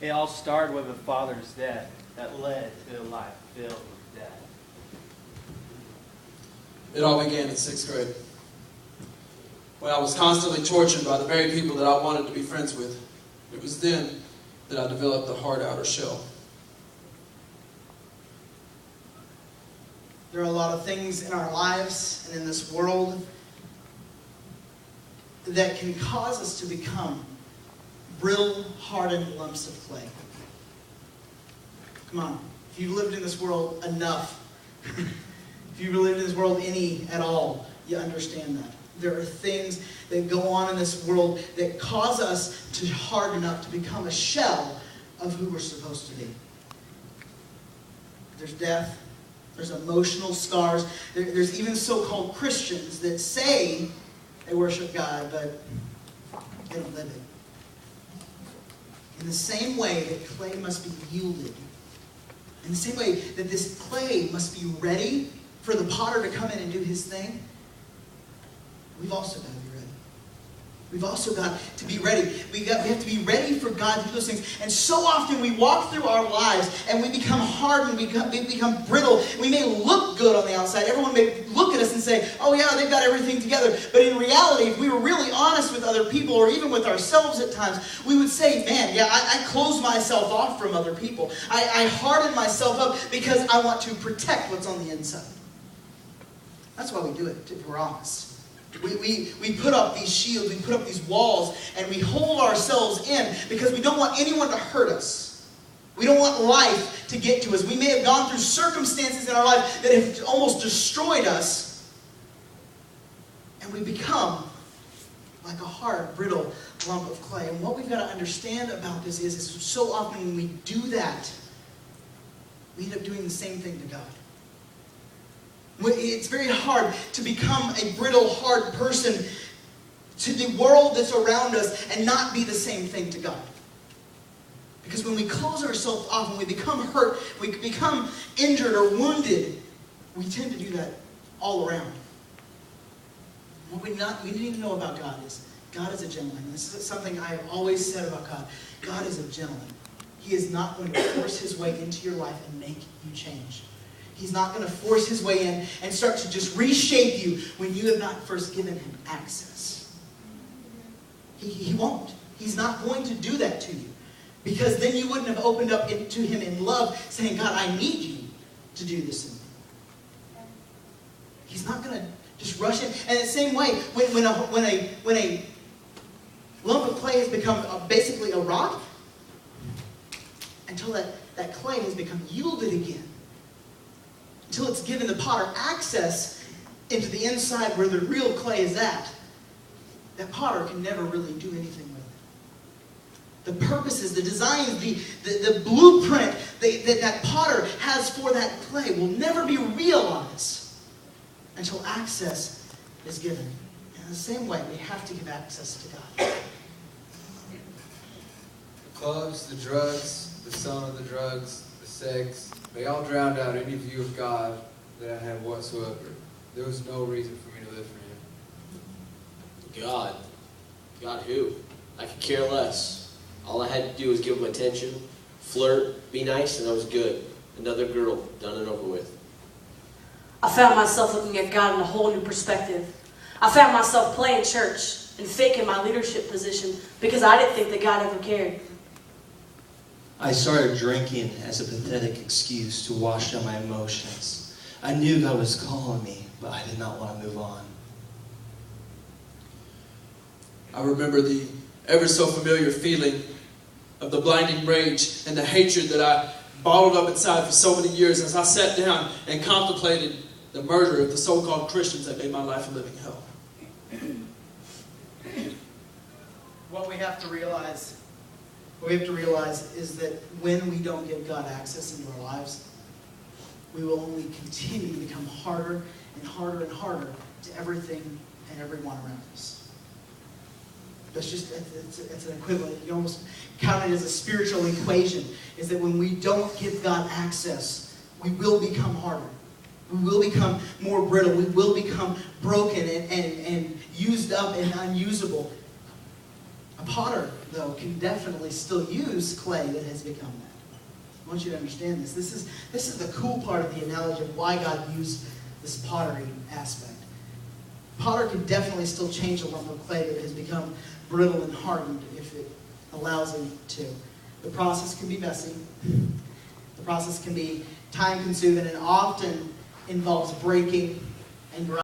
It all started with a father's death that led to a life filled with death. It all began in 6th grade, when I was constantly tortured by the very people that I wanted to be friends with. It was then that I developed the hard outer shell. There are a lot of things in our lives and in this world that can cause us to become brittle, hardened lumps of clay. Come on, if you've lived in this world enough, if you've lived in this world any at all, you understand that. There are things that go on in this world that cause us to harden up, to become a shell of who we're supposed to be. There's death. There's emotional scars. There's even so-called Christians that say they worship God, but they don't live it. In the same way that clay must be yielded, in the same way that this clay must be ready for the potter to come in and do his thing, we've also got to be ready. We've also got to be ready. We have to be ready for God to do those things. And so often we walk through our lives and we become hardened, we become brittle. We may look good on the outside. Everyone may look at us and say, oh yeah, they've got everything together. But in reality, if we were really honest with other people or even with ourselves at times, we would say, man, yeah, I close myself off from other people. I harden myself up because I want to protect what's on the inside. That's why we do it, if we're honest. We put up these shields, we put up these walls, and we hold ourselves in because we don't want anyone to hurt us. We don't want life to get to us. We may have gone through circumstances in our life that have almost destroyed us, and we become like a hard, brittle lump of clay. And what we've got to understand about this is so often when we do that, we end up doing the same thing to God. It's very hard to become a brittle, hard person to the world that's around us and not be the same thing to God. Because when we close ourselves off, when we become hurt, we become injured or wounded, we tend to do that all around. What we need to know about God is a gentleman. This is something I have always said about God. God is a gentleman. He is not going to force his way into your life and make you change. He's not going to force his way in and start to just reshape you when you have not first given him access. He won't. He's not going to do that to you. Because then you wouldn't have opened up to him in love, saying, God, I need you to do this in me. He's not going to just rush in. And the same way, when a lump of clay has become basically a rock, until that clay has become yielded again, until it's given the potter access into the inside where the real clay is at, that potter can never really do anything with it. The purposes, the designs, the blueprint that potter has for that clay will never be realized until access is given. And in the same way, we have to give access to God. The clubs, the drugs, the selling of the drugs, the sex, they all drowned out any view of God that I had whatsoever. There was no reason for me to live for him. God? God who? I could care less. All I had to do was give him attention, flirt, be nice, and I was good. Another girl, done and over with. I found myself looking at God in a whole new perspective. I found myself playing church and faking my leadership position because I didn't think that God ever cared. I started drinking as a pathetic excuse to wash down my emotions. I knew God was calling me, but I did not want to move on. I remember the ever so familiar feeling of the blinding rage and the hatred that I bottled up inside for so many years as I sat down and contemplated the murder of the so-called Christians that made my life a living hell. What we have to realize is that when we don't give God access into our lives, we will only continue to become harder and harder and harder to everything and everyone around us. It's an equivalent. You almost count it as a spiritual equation, is that when we don't give God access, we will become harder. We will become more brittle. We will become broken and used up and unusable. A potter, though, can definitely still use clay that has become that. I want you to understand this. This is the cool part of the analogy of why God used this pottery aspect. Potter can definitely still change a lump of clay that has become brittle and hardened if it allows him to. The process can be messy. The process can be time-consuming and often involves breaking and grinding.